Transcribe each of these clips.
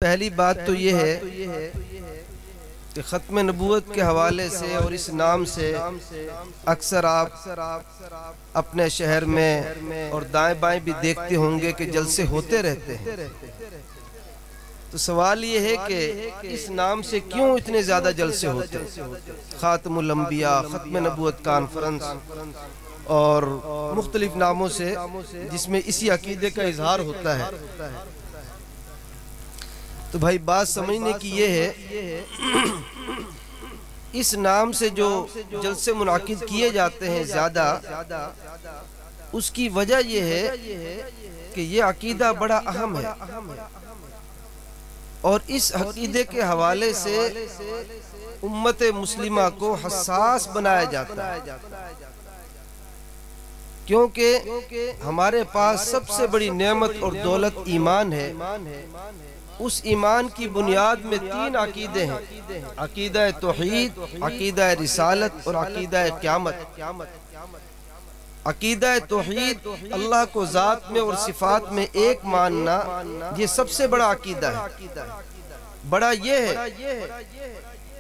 پہلی بات تو یہ ہے کہ ختم نبوت کے حوالے سے اور اس نام سے اکثر آپ اپنے شہر میں اور دائیں بائیں بھی دیکھتے ہوں گے کہ جلسے ہوتے رہتے ہیں۔ تو سوال یہ ہے کہ اس نام سے کیوں اتنے زیادہ جلسے ہوتے ہیں؟ خاتم الانبیاء، ختم نبوت کانفرنس اور مختلف ناموں سے جس میں اسی عقیدے کا اظہار ہوتا ہے۔ تو بھائی بات سمجھنے کی یہ ہے اس نام سے جو جلسے منعقد کیے جاتے ہیں زیادہ، اس کی وجہ یہ ہے کہ یہ عقیدہ بڑا اہم ہے اور اس عقیدے کے حوالے سے امت مسلمہ کو حساس بنایا جاتا ہے، کیونکہ ہمارے پاس سب سے بڑی نعمت اور دولت ایمان ہے۔ اس ایمان کی بنیاد میں تین عقیدے ہیں: عقیدہ توحید، عقیدہ رسالت اور عقیدہ قیامت۔ عقیدہ توحید، اللہ کو ذات میں اور صفات میں ایک ماننا، یہ سب سے بڑا عقیدہ ہے۔ بڑا یہ ہے،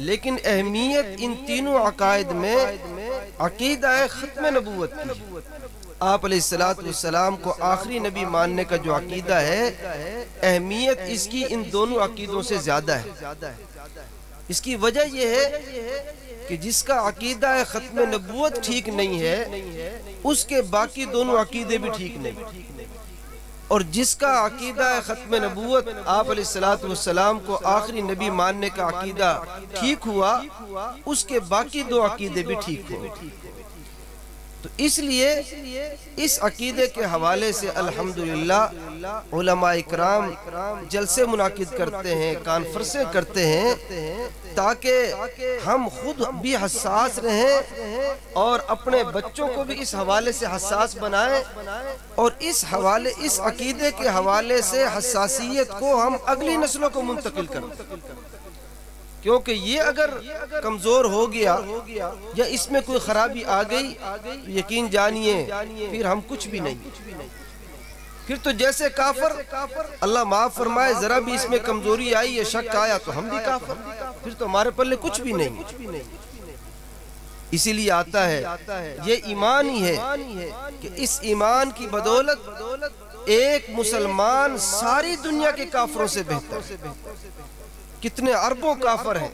لیکن اہمیت ان تینوں عقائد میں عقیدہ ختم نبوت کی۔ آپ علیہ السلام کو آخری نبی ماننے کا جو عقیدہ ہے، اہمیت اس کی ان دونوں عقیدوں سے زیادہ ہے۔ اس کی وجہ یہ ہے کہ جس کا عقیدہ ختم نبوت ٹھیک نہیں ہے، اس کے باقی دونوں عقیدے بھی ٹھیک نہیں، اور جس کا عقیدہ ختم نبوت آپ علیہ السلام کو آخری نبی ماننے کا عقیدہ ٹھیک ہوا، اس کے باقی دو عقیدے بھی ٹھیک ہوئے۔ تو اس لیے اس عقیدے کے حوالے سے الحمدللہ علماء اکرام جلسے منعقد کرتے ہیں، کانفرنسیں کرتے ہیں، تاکہ ہم خود بھی حساس رہیں اور اپنے بچوں کو بھی اس حوالے سے حساس بنائیں، اور اس عقیدے کے حوالے سے حساسیت کو ہم اگلی نسلوں کو منتقل کریں، کیونکہ یہ اگر کمزور ہو گیا یا اس میں کوئی خرابی آ گئی تو یقین جانیے پھر ہم کچھ بھی نہیں، پھر تو جیسے کافر، اللہ معاف فرمائے، ذرا بھی اس میں کمزوری آئی یا شک آیا تو ہم بھی کافر، پھر تو ہمارے پلے کچھ بھی نہیں۔ اسی لیے آتا ہے یہ ایمان ہی ہے کہ اس ایمان کی بدولت ایک مسلمان ساری دنیا کے کافروں سے بہتر ہے۔ کتنے اربوں کافر ہیں،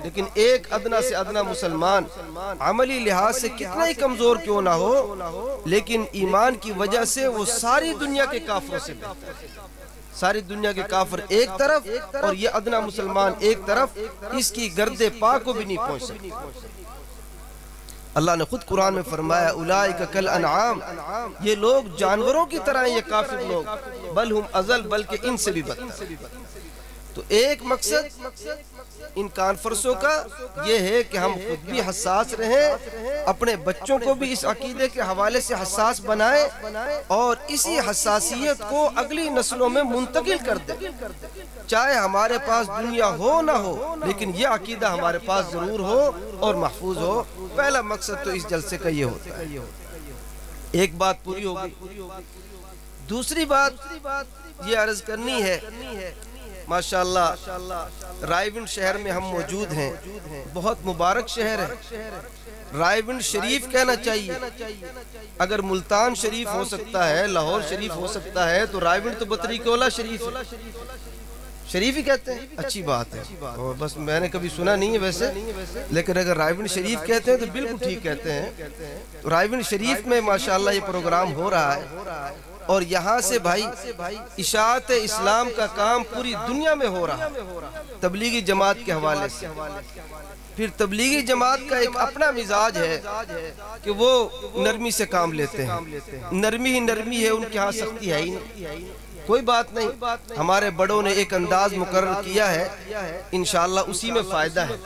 لیکن ایک ادنا سے ادنا مسلمان عملی لحاظ سے کتنا ہی کمزور کیوں نہ ہو، لیکن ایمان کی وجہ سے وہ ساری دنیا کے کافروں سے بہتر ہے۔ ساری دنیا کے کافر ایک طرف اور یہ ادنا مسلمان ایک طرف، اس کی گرد پا کو بھی نہیں پہنچ سکتی۔ اللہ نے خود قرآن میں فرمایا اولئک کالانعام، یہ لوگ جانوروں کی طرح ہیں، یہ کافر لوگ، بل ہم اضل، بلکہ ان سے بھی بدتر۔ تو ایک مقصد ان کانفرنسوں کا یہ ہے کہ ہم خود بھی حساس رہیں، اپنے بچوں کو بھی اس عقیدے کے حوالے سے حساس بنائیں اور اسی حساسیت کو اگلی نسلوں میں منتقل کر دیں، چاہے ہمارے پاس دنیا ہو نہ ہو، لیکن یہ عقیدہ ہمارے پاس ضرور ہو اور محفوظ ہو۔ پہلا مقصد تو اس جلسے کا یہ ہوتا ہے۔ ایک بات پوری ہوگی۔ دوسری بات یہ عرض کرنی ہے، ماشاءاللہ رائے ونڈ شہر میں ہم موجود ہیں، بہت مبارک شہر ہے، رائے ونڈ شریف کہنا چاہیے۔ اگر ملتان شریف ہو سکتا ہے، لاہور شریف ہو سکتا ہے، تو رائے ونڈ تو بطریقولہ شریف ہے، شریف ہی کہتے ہیں، اچھی بات ہے، بس میں نے کبھی سنا نہیں ہے ویسے، لیکن اگر رائے ونڈ شریف کہتے ہیں تو بالکل ٹھیک کہتے ہیں۔ رائے ونڈ شریف میں ماشاءاللہ یہ پروگرام ہو رہا ہے، اور یہاں سے بھائی اشاعت اسلام کا کام پوری دنیا میں ہو رہا ہے تبلیغی جماعت کے حوالے سے۔ پھر تبلیغی جماعت کا ایک اپنا مزاج ہے کہ وہ نرمی سے کام لیتے ہیں، نرمی ہی نرمی ہے، ان کے ہاں سختی ہے ہی نہیں۔ کوئی بات نہیں، ہمارے بڑوں نے ایک انداز مقرر کیا ہے، انشاءاللہ اسی میں فائدہ ہے۔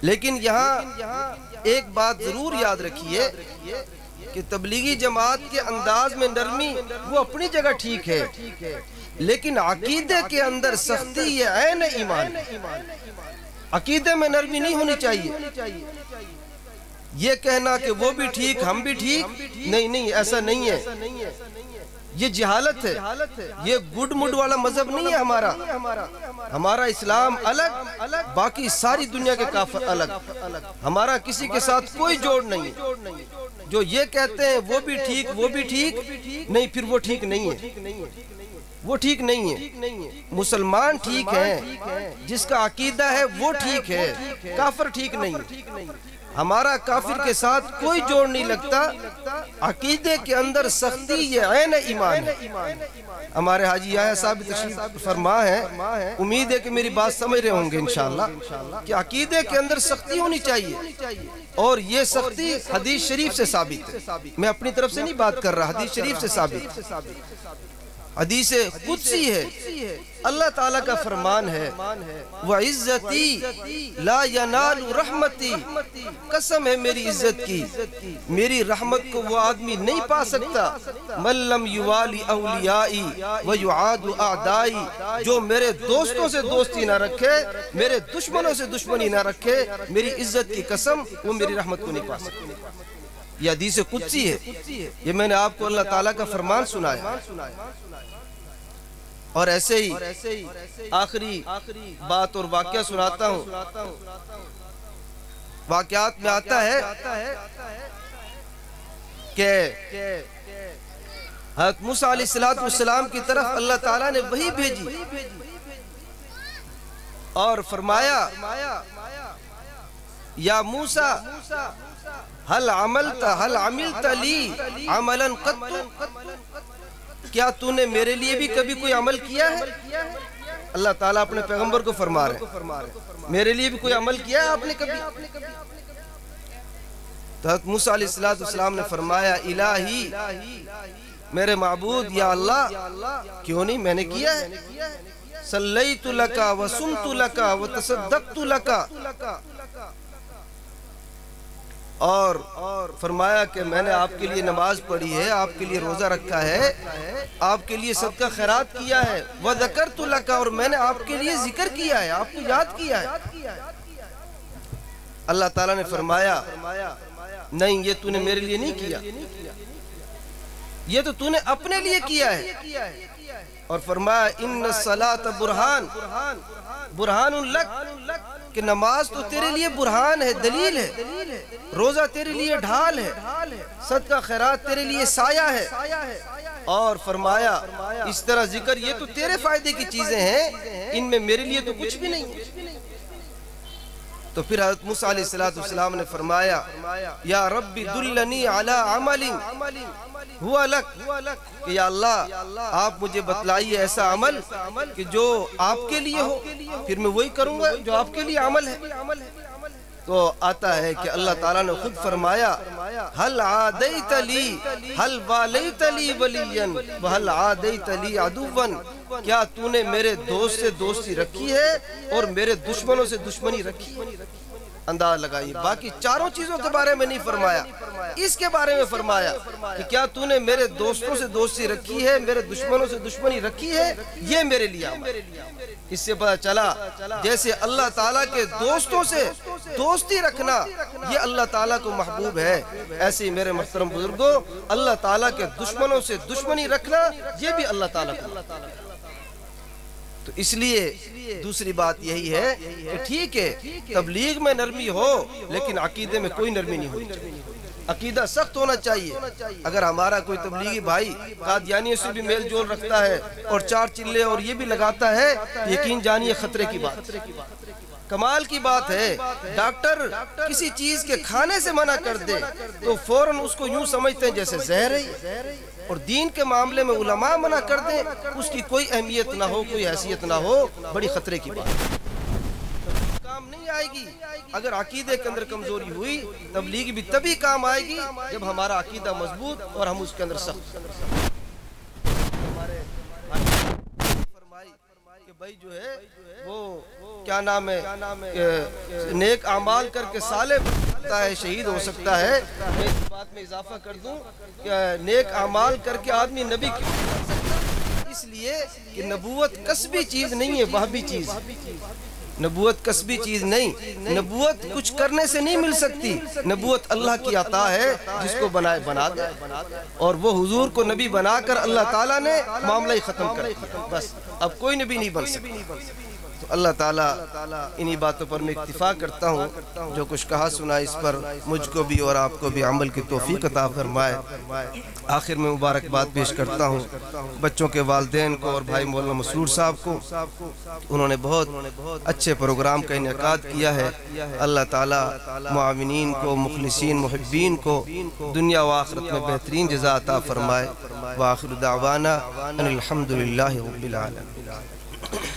لیکن یہاں ایک بات ضرور یاد رکھیے کہ تبلیغی جماعت کے انداز میں نرمی وہ اپنی جگہ ٹھیک ہے، لیکن عقیدے کے اندر سختی یہ عین ایمان ہے۔ عقیدے میں نرمی نہیں ہونی چاہیے، یہ کہنا کہ وہ بھی ٹھیک ہم بھی ٹھیک، نہیں ایسا نہیں ہے۔ یہ جہالت ہے، یہ گڈ مڈ والا مذہب نہیں ہے ہمارا۔ ہمارا اسلام الگ، باقی ساری دنیا کے کافر الگ۔ ہمارا کسی کے ساتھ کوئی جوڑ نہیں ہے۔ جو یہ کہتے ہیں وہ بھی ٹھیک، وہ بھی ٹھیک نہیں، پھر وہ ٹھیک نہیں ہے، وہ ٹھیک نہیں ہے۔ مسلمان ٹھیک ہے، جس کا عقیدہ ہے وہ ٹھیک ہے، کافر ٹھیک نہیں ہے۔ ہمارا کافر کے ساتھ کوئی جوڑ نہیں لگتا۔ عقیدے کے اندر سختی یہ عین ایمان ہے۔ ہمارے حاجی یحییٰ صاحب تشریف فرما ہے، امید ہے کہ میری بات سمجھ رہے ہوں گے انشاءاللہ، کہ عقیدے کے اندر سختی ہونی چاہیے، اور یہ سختی حدیث شریف سے ثابت ہے۔ میں اپنی طرف سے نہیں بات کر رہا، حدیث شریف سے ثابت ہے، حدیث قدسی ہے۔ اللہ تعالیٰ کا فرمان ہے، وَعِزَّتِي لَا يَنَالُ رَحْمَتِي، قسم ہے میری عزت کی، میری رحمت کو وہ آدمی نہیں پا سکتا، مَن لَمْ يُوَالِ أَوْلِيَائِي وَيُعَادُ أَعْدَائِي، جو میرے دوستوں سے دوستی نہ رکھے، میرے دشمنوں سے دشمنی نہ رکھے، میری عزت کی قسم وہ میری رحمت کو نہیں پا سکتا۔ یہ حدیث قدسی ہے، یہ میں نے آپ کو اللہ تعالیٰ کا فرمان سنایا۔ اور ایسے ہی آخری بات اور واقعہ سناتا ہوں۔ واقعات میں آتا ہے کہ حضرت موسیٰ علیہ السلام کی طرف اللہ تعالیٰ نے وحی بھیجی اور فرمایا، یا موسیٰ حل عملت لی عملا قط، کیا تو نے میرے لیے بھی کبھی کوئی عمل کیا ہے؟ اللہ تعالیٰ اپنے پیغمبر کو فرما رہے ہیں، میرے لیے بھی کوئی عمل کیا ہے آپ نے کبھی؟ تو حضرت موسیٰ علیہ السلام نے فرمایا، الہی میرے معبود یا اللہ، کیوں نہیں، میں نے کیا ہے، صلیت لکا وصمت لکا وتصدقت لکا، اور فرمایا کہ میں نے آپ کے لیے نماز پڑھی ہے، آپ کے لیے روزہ رکھا ہے، آپ کے لیے صدقہ خیرات کیا ہے، وذکرت لک، اور میں نے آپ کے لیے ذکر کیا ہے، آپ کو یاد کیا ہے۔ اللہ تعالیٰ نے فرمایا، نہیں، یہ تو نے میرے لیے نہیں کیا، یہ تو نے اپنے لیے کیا ہے۔ اور فرمایا، ان الصلاۃ برہان لک، کہ نماز تو تیرے لیے برہان ہے، دلیل ہے، روزہ تیرے لیے ڈھال ہے، صدقہ خیرات تیرے لیے سایہ ہے۔ اور فرمایا، اس طرح ذکر یہ تو تیرے فائدے کی چیزیں ہیں، ان میں میرے لیے تو کچھ بھی نہیں ہے۔ تو پھر حضرت موسیٰ علیہ السلام نے فرمایا، یا رب دلنی علی عمل ہوا لک، کہ یا اللہ آپ مجھے بتلائیے ایسا عمل کہ جو آپ کے لیے ہو، پھر میں وہی کروں گا جو آپ کے لیے عمل ہے۔ تو آتا ہے کہ اللہ تعالیٰ نے خود فرمایا، حل عادیت لی حل والیت لی ولیا وحل عادیت لی عدوا، کیا تو نے میرے دوست سے دوستی رکھی ہے اور میرے دشمنوں سے دشمنی رکھی ہے؟ انداز لگائیے، باقی چاروں چیزوں کے بارے میں نہیں فرمایا، اس کے بارے میں فرمایا کہ کیا تو نے میرے دوستوں سے دوستی رکھی ہے، میرے دشمنوں سے دشمنی رکھی ہے، یہ میرے لیے عمل۔ اس سے پتہ چلا جیسے اللہ تعالیٰ کے دوستوں سے دوستی رکھنا یہ اللہ تعالیٰ کو محبوب ہے، ایسے ہی میرے محترم بزرگوں اللہ تعالیٰ کے دشمنوں سے دشمنی رکھنا یہ بھی اللہ تعالیٰ کو۔ تو اس لیے دوسری بات یہی ہے کہ ٹھیک ہے تبلیغ میں نرمی ہو، لیکن عقیدے میں کوئی نرمی نہیں ہونی چاہیے، عقیدہ سخت ہونا چاہیے۔ اگر ہمارا کوئی تبلیغی بھائی قادیانیوں سے بھی میل جول رکھتا ہے اور چار چلے اور یہ بھی لگاتا ہے، یقین جانیے خطرے کی بات، کمال کی بات ہے۔ ڈاکٹر کسی چیز کے کھانے سے منع کر دے تو فوراً اس کو یوں سمجھتے ہیں جیسے زہر ہے، اور دین کے معاملے میں علماء منع کر دیں، اس کی کوئی اہمیت نہ ہو، کوئی حیثیت نہ ہو، بڑی خطرے کی بات کام نہیں آئے گی۔ اگر عقیدے کے اندر کمزوری ہوئی، تبلیغ بھی تبھی کام آئے گی جب ہمارا عقیدہ مضبوط اور ہم اس کے اندر سخت۔ کہ بھائی جو ہے وہ کیا نام ہے، نیک اعمال کر کے صالح بن سکتا ہے، شہید ہو سکتا ہے۔ میں اس بات میں اضافہ کر دوں کہ نیک اعمال کر کے آدمی نبی کیوں بن سکتا ہے؟ اس لیے کہ نبوت کسبی چیز نہیں ہے، وہبی چیز۔ نبوت کسبی چیز نہیں، نبوت کچھ کرنے سے نہیں مل سکتی، نبوت اللہ کی عطا ہے، جس کو بنائے بنا دے، اور وہ حضور کو نبی بنا کر اللہ تعالیٰ نے معاملہ ہی ختم کر دیا، بس اب کوئی نبی نہیں بن سکتا۔ تو اللہ تعالیٰ انہی باتوں پر میں اکتفا کرتا ہوں، جو کچھ کہا سنا اس پر مجھ کو بھی اور آپ کو بھی عمل کی توفیق عطا فرمائے۔ آخر میں مبارکباد پیش کرتا ہوں بچوں کے والدین کو اور بھائی مولانا مسرور صاحب کو، انہوں نے بہت اچھے پروگرام کا انعقاد کیا ہے۔ اللہ تعالیٰ معاونین کو، مخلصین، محبین کو دنیا و آخرت میں بہترین جزا عطا فرمائے۔ وآخر دعوانا ان الحمدللہ رب العالمین۔